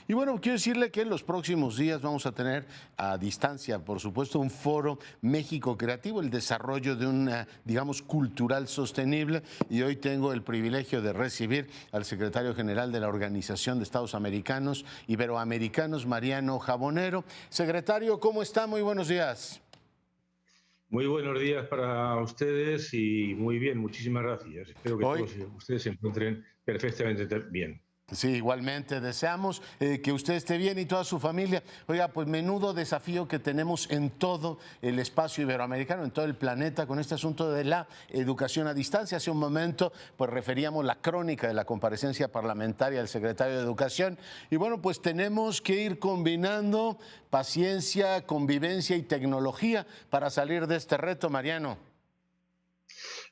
Y bueno, quiero decirle que en los próximos días vamos a tener a distancia, por supuesto, un foro México Creativo, el desarrollo de una, digamos, cultural sostenible. Y hoy tengo el privilegio de recibir al secretario general de la Organización de Estados Americanos, Iberoamericanos, Mariano Jabonero. Secretario, ¿cómo está? Muy buenos días. Muy buenos días para ustedes y muy bien, muchísimas gracias. Espero que Hoy todos ustedes se encuentren perfectamente bien. Sí, igualmente deseamos que usted esté bien y toda su familia. Oiga, pues menudo desafío que tenemos en todo el espacio iberoamericano, en todo el planeta, con este asunto de la educación a distancia. Hace un momento, pues referíamos la crónica de la comparecencia parlamentaria del secretario de Educación. Y bueno, pues tenemos que ir combinando paciencia, convivencia y tecnología para salir de este reto, Mariano.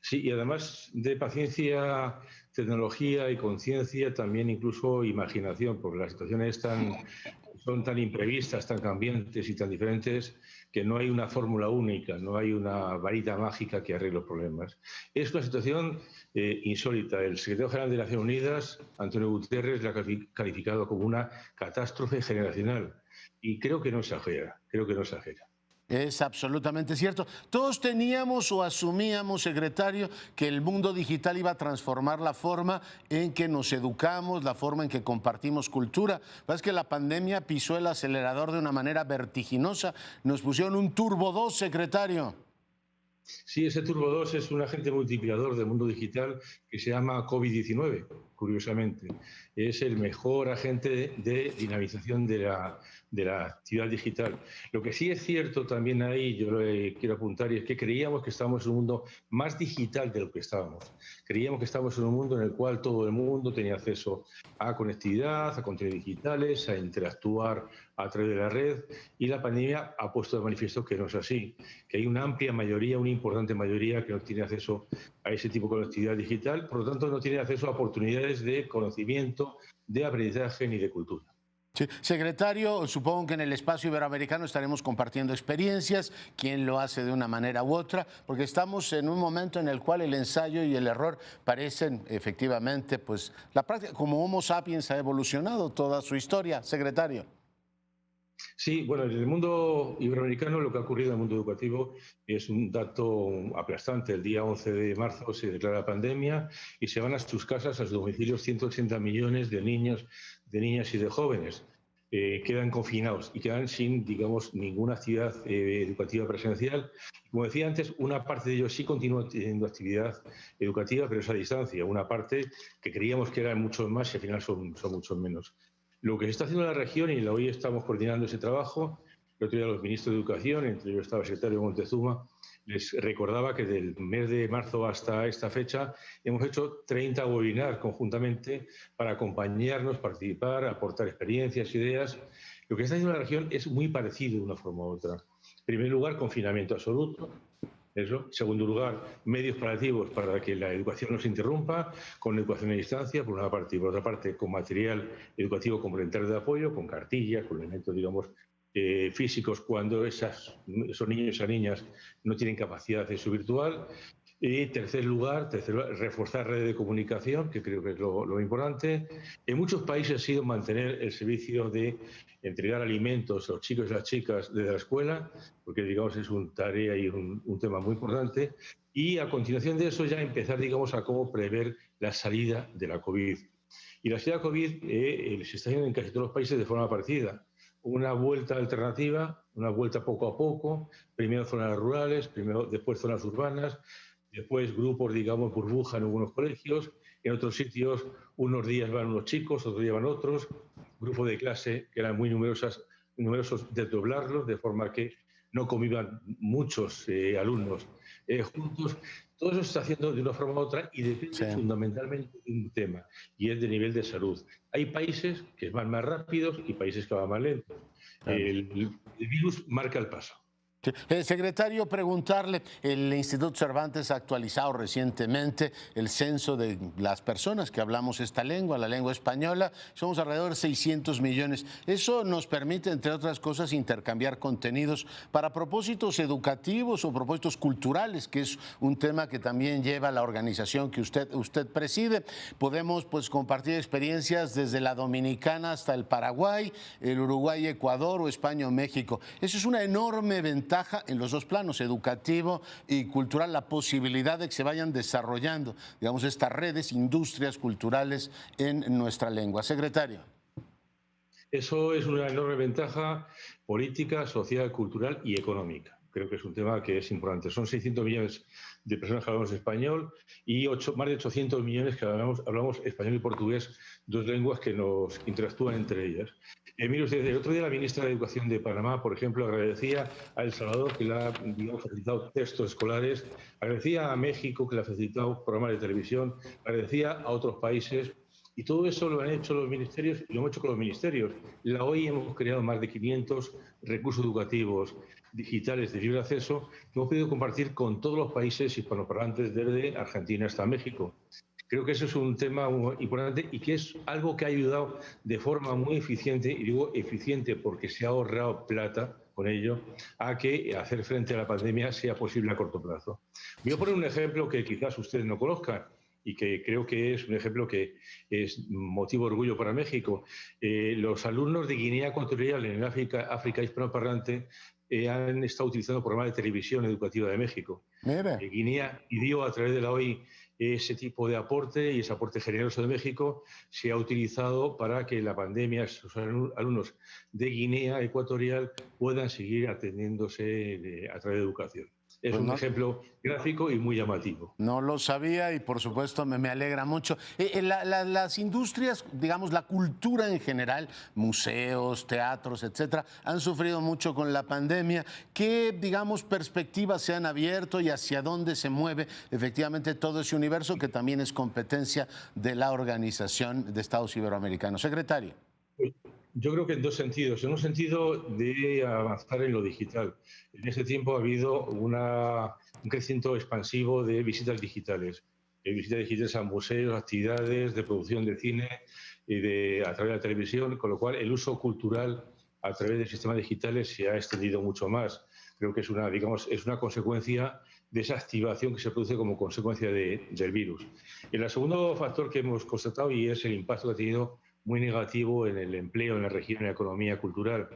Sí, y además de paciencia, tecnología y conciencia, también incluso imaginación, porque las situaciones son tan imprevistas, tan cambiantes y tan diferentes que no hay una fórmula única, no hay una varita mágica que arregle los problemas. Es una situación insólita. El secretario general de Naciones Unidas, Antonio Guterres, la ha calificado como una catástrofe generacional. Y creo que no exagera, creo que no exagera. Es absolutamente cierto. Todos teníamos o asumíamos, secretario, que el mundo digital iba a transformar la forma en que nos educamos, la forma en que compartimos cultura. Pero es que la pandemia pisó el acelerador de una manera vertiginosa. Nos pusieron un turbo 2, secretario. Sí, ese Turbo 2 es un agente multiplicador del mundo digital que se llama COVID-19, curiosamente. Es el mejor agente de dinamización de la actividad digital. Lo que sí es cierto también ahí, yo lo quiero apuntar, y es que creíamos que estábamos en un mundo más digital de lo que estábamos. Creíamos que estábamos en un mundo en el cual todo el mundo tenía acceso a conectividad, a contenidos digitales, a interactuar a través de la red, y la pandemia ha puesto de manifiesto que no es así, que hay una amplia mayoría, una importante mayoría que no tiene acceso a ese tipo de conectividad digital, por lo tanto no tiene acceso a oportunidades de conocimiento, de aprendizaje ni de cultura. Sí. Secretario, supongo que en el espacio iberoamericano estaremos compartiendo experiencias, quién lo hace de una manera u otra, porque estamos en un momento en el cual el ensayo y el error parecen efectivamente, pues la práctica, como Homo sapiens ha evolucionado toda su historia, secretario. Sí, bueno, en el mundo iberoamericano lo que ha ocurrido en el mundo educativo es un dato aplastante. El día 11 de marzo se declara pandemia y se van a sus casas, a sus domicilios, 180 millones de niños, de niñas y de jóvenes. Quedan confinados y quedan sin, digamos, ninguna actividad educativa presencial. Como decía antes, una parte de ellos sí continúa teniendo actividad educativa, pero es a distancia. Una parte que creíamos que eran muchos más y al final son muchos menos. Lo que se está haciendo en la región, y hoy estamos coordinando ese trabajo, el otro día los ministros de Educación, entre ellos estaba el secretario Montezuma, les recordaba que del mes de marzo hasta esta fecha hemos hecho 30 webinars conjuntamente para acompañarnos, participar, aportar experiencias, ideas. Lo que está haciendo la región es muy parecido de una forma u otra. En primer lugar, confinamiento absoluto. Eso. En segundo lugar, medios paliativos para que la educación no se interrumpa, con educación a distancia, por una parte, y por otra parte, con material educativo complementario de apoyo, con cartillas, con elementos, digamos, físicos, cuando esos niños y esas niñas no tienen capacidad de acceso virtual. Y tercer lugar, reforzar redes de comunicación, que creo que es lo importante. En muchos países ha sido mantener el servicio de entregar alimentos a los chicos y las chicas desde la escuela, porque digamos es una tarea y un tema muy importante. Y a continuación de eso ya empezar, digamos, a cómo prever la salida de la COVID. Y la salida de la COVID se está haciendo en casi todos los países de forma parecida. Una vuelta alternativa, una vuelta poco a poco, primero zonas rurales, primero, después zonas urbanas, después grupos, digamos, burbuja en algunos colegios, en otros sitios unos días van unos chicos, otros días van otros, grupo de clase que eran muy numerosos, desdoblarlos de forma que no convivan muchos alumnos juntos. Todo eso se está haciendo de una forma u otra y Sí. depende fundamentalmente de un tema, y es de nivel de salud. Hay países que van más rápidos y países que van más lentos. Claro. El virus marca el paso. Sí. Secretario, preguntarle, el Instituto Cervantes ha actualizado recientemente el censo de las personas que hablamos esta lengua, la lengua española. Somos alrededor de 600 millones. Eso nos permite, entre otras cosas, intercambiar contenidos para propósitos educativos o propósitos culturales, que es un tema que también lleva la organización que usted preside. Podemos pues compartir experiencias desde la Dominicana hasta el Paraguay, el Uruguay, Ecuador o España o México. Eso es una enorme ventaja en los dos planos, educativo y cultural, la posibilidad de que se vayan desarrollando, digamos, estas redes, industrias culturales en nuestra lengua. Secretario. Eso es una enorme ventaja política, social, cultural y económica. Creo que es un tema que es importante. Son 600 millones de personas que hablamos español y más de 800 millones que hablamos español y portugués, dos lenguas que nos interactúan entre ellas. Mire usted, el otro día la ministra de Educación de Panamá, por ejemplo, agradecía a El Salvador que le ha, digamos, facilitado textos escolares, agradecía a México que le ha facilitado programas de televisión, agradecía a otros países. Y todo eso lo han hecho los ministerios y lo hemos hecho con los ministerios. La OI hemos creado más de 500 recursos educativos digitales de libre acceso que hemos podido compartir con todos los países hispanoparlantes desde Argentina hasta México. Creo que eso es un tema muy importante y que es algo que ha ayudado de forma muy eficiente, y digo eficiente porque se ha ahorrado plata con ello, a que hacer frente a la pandemia sea posible a corto plazo. Voy a poner un ejemplo que quizás ustedes no conozcan y que creo que es un ejemplo que es motivo de orgullo para México. Los alumnos de Guinea Ecuatorial en África hispanoparlante han estado utilizando programas de televisión educativa de México. Mire. Guinea pidió a través de la OI ese tipo de aporte y ese aporte generoso de México se ha utilizado para que la pandemia, sus alumnos de Guinea Ecuatorial puedan seguir atendiéndose a través de educación. Es Pues un no, ejemplo gráfico y muy llamativo. no lo sabía y por supuesto me alegra mucho. Las industrias, digamos, la cultura en general, museos, teatros, etcétera, han sufrido mucho con la pandemia. ¿Qué, digamos, perspectivas se han abierto y hacia dónde se mueve efectivamente todo ese universo que también es competencia de la Organización de Estados Iberoamericanos? Secretario. Yo creo que en dos sentidos. En un sentido de avanzar en lo digital. En ese tiempo ha habido un crecimiento expansivo de visitas digitales. Visitas digitales a museos, actividades de producción de cine a través de la televisión, con lo cual el uso cultural a través de sistemas digitales se ha extendido mucho más. Creo que es una consecuencia de esa activación que se produce como consecuencia del virus. El segundo factor que hemos constatado y es el impacto que ha tenido muy negativo en el empleo en la región, en la economía cultural.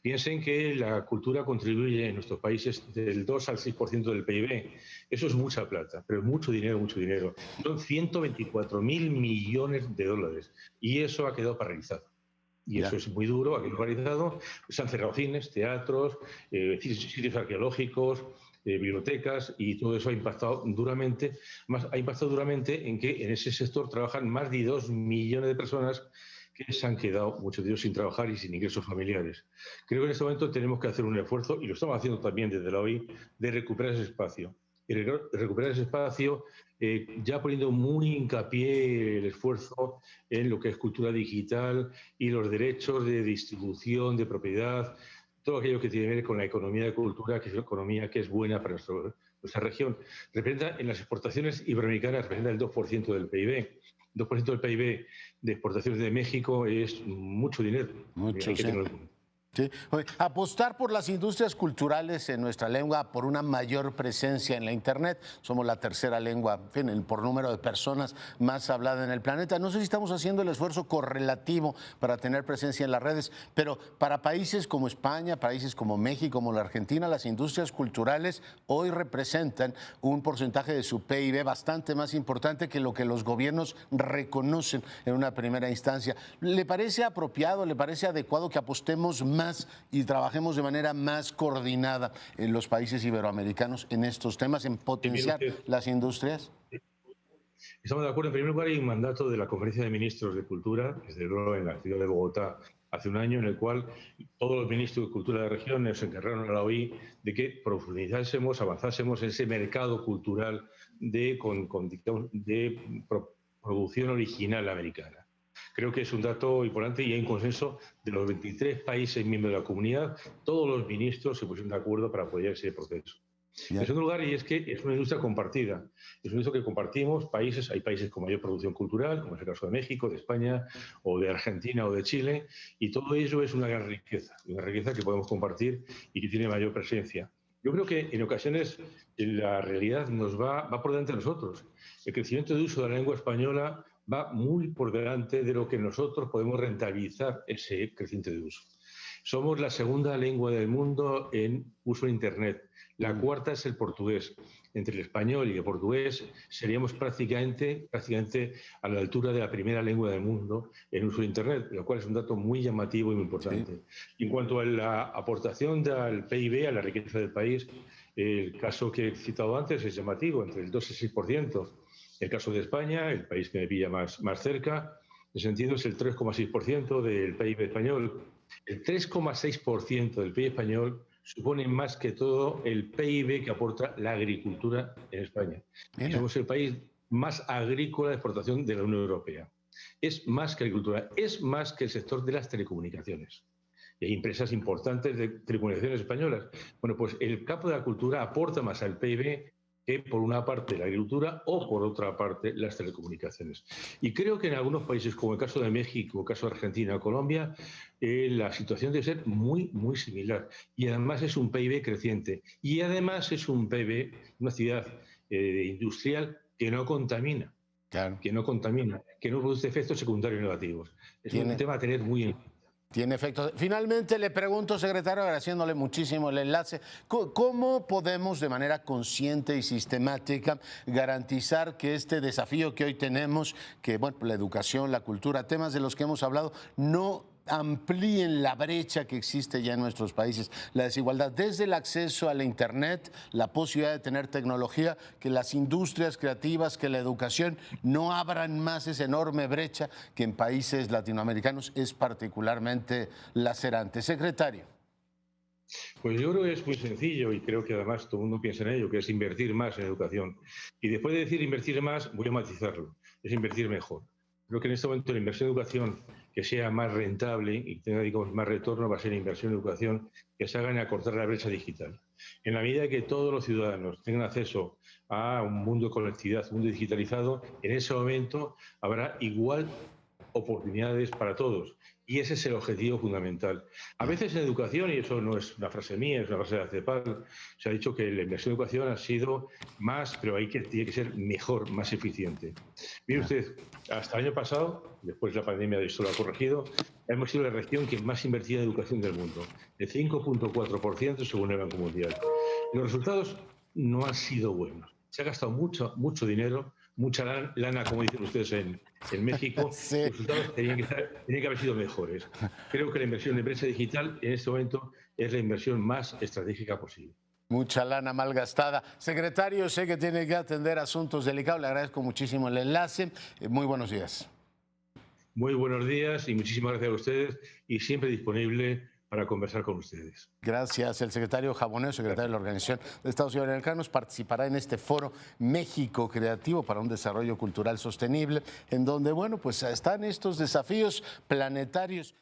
Piensen que la cultura contribuye en nuestros países del 2 al 6% del PIB. Eso es mucha plata, pero es mucho dinero, mucho dinero. Son 124.000 millones de dólares y eso ha quedado paralizado. Y eso es muy duro, ha quedado paralizado. Se han cerrado cines, teatros, sitios arqueológicos, bibliotecas, y todo eso ha impactado duramente. Más, ha impactado duramente en que en ese sector trabajan más de 2 millones de personas que se han quedado, muchos de ellos, sin trabajar y sin ingresos familiares. Creo que en este momento tenemos que hacer un esfuerzo, y lo estamos haciendo también desde la OI, de recuperar ese espacio. Y recuperar ese espacio ya poniendo muy hincapié el esfuerzo en lo que es cultura digital y los derechos de distribución, de propiedad, todo aquello que tiene que ver con la economía de cultura, que es una economía que es buena para nuestra región. Representa en las exportaciones iberoamericanas, representa el 2% del PIB. 2% del PIB de exportaciones de México es mucho dinero. Mucho, Hay que sí. tenerlo en cuenta. Sí. Apostar por las industrias culturales en nuestra lengua, por una mayor presencia en la Internet. Somos la tercera lengua, en fin, por número de personas más hablada en el planeta. No sé si estamos haciendo el esfuerzo correlativo para tener presencia en las redes, pero para países como España, países como México, como la Argentina, las industrias culturales hoy representan un porcentaje de su PIB bastante más importante que lo que los gobiernos reconocen en una primera instancia. ¿Le parece apropiado, le parece adecuado que apostemos más y trabajemos de manera más coordinada en los países iberoamericanos en estos temas, en potenciar las industrias? Estamos de acuerdo. En primer lugar, hay un mandato de la Conferencia de Ministros de Cultura, que se celebró en la ciudad de Bogotá hace un año, en el cual todos los ministros de Cultura de regiones se encargaron a la OI de que profundizásemos, avanzásemos en ese mercado cultural de producción original americana. Creo que es un dato importante y hay un consenso de los 23 países miembros de la comunidad. Todos los ministros se pusieron de acuerdo para apoyar ese proceso. En Ya. segundo lugar, y es que es una industria compartida. Es una industria que compartimos países. Hay países con mayor producción cultural, como es el caso de México, de España, o de Argentina o de Chile, y todo ello es una una riqueza que podemos compartir y que tiene mayor presencia. Yo creo que en ocasiones la realidad nos va por delante de nosotros. El crecimiento de uso de la lengua española va muy por delante de lo que nosotros podemos rentabilizar ese crecimiento de uso. Somos la segunda lengua del mundo en uso de Internet. La cuarta es el portugués. Entre el español y el portugués seríamos prácticamente a la altura de la primera lengua del mundo en uso de Internet, lo cual es un dato muy llamativo y muy importante. Sí. En cuanto a la aportación del PIB, a la riqueza del país, el caso que he citado antes es llamativo, entre el 2 y el 6%. El caso de España, el país que me pilla más cerca, en ese sentido es el 3,6% del PIB español. El 3,6% del PIB español supone más que todo el PIB que aporta la agricultura en España. Y somos el país más agrícola de exportación de la Unión Europea. Es más que agricultura, es más que el sector de las telecomunicaciones. Y hay empresas importantes de telecomunicaciones españolas. Bueno, pues el campo de la cultura aporta más al PIB que por una parte la agricultura o por otra parte las telecomunicaciones. Y creo que en algunos países, como el caso de México, el caso de Argentina o Colombia, la situación debe ser muy, muy similar. Y además es un PIB creciente. Y además es un PIB, una ciudad industrial que no contamina. Claro. Que no contamina, que no produce efectos secundarios negativos. Es un tema a tener muy en cuenta. Tiene efecto. Finalmente le pregunto, secretario, agradeciéndole muchísimo el enlace, ¿cómo podemos de manera consciente y sistemática garantizar que este desafío que hoy tenemos, que bueno, la educación, la cultura, temas de los que hemos hablado, no amplíen la brecha que existe ya en nuestros países, la desigualdad, desde el acceso a la Internet, la posibilidad de tener tecnología, que las industrias creativas, que la educación no abran más esa enorme brecha que en países latinoamericanos es particularmente lacerante? Secretario. Pues yo creo que es muy sencillo y creo que además todo el mundo piensa en ello, que es invertir más en educación. Y después de decir invertir más, voy a matizarlo, es invertir mejor. Creo que en este momento la inversión en educación que sea más rentable y tenga, digamos, más retorno va a ser inversión en educación que se haga en acortar la brecha digital. En la medida que todos los ciudadanos tengan acceso a un mundo de conectividad, un mundo digitalizado, en ese momento habrá igual oportunidades para todos. Y ese es el objetivo fundamental. A veces en educación, y eso no es una frase mía, es una frase de ACEPAL, se ha dicho que la inversión en educación ha sido más, pero tiene que ser mejor, más eficiente. Mire usted, hasta el año pasado, después de la pandemia esto lo ha corregido, hemos sido la región que más invertía en educación del mundo, de 5,4% según el Banco Mundial. Los resultados no han sido buenos. Se ha gastado mucho dinero, mucha lana, como dicen ustedes en México. Sí. Los resultados tenían que haber sido mejores. Creo que la inversión en brecha digital en este momento es la inversión más estratégica posible. Mucha lana malgastada. Secretario, sé que tiene que atender asuntos delicados. Le agradezco muchísimo el enlace. Muy buenos días. Muy buenos días y muchísimas gracias a ustedes y siempre disponible para conversar con ustedes. Gracias. El secretario Jaboneo, secretario de la Organización de Estados Americanos, participará en este foro México Creativo para un Desarrollo Cultural Sostenible, en donde, bueno, pues están estos desafíos planetarios.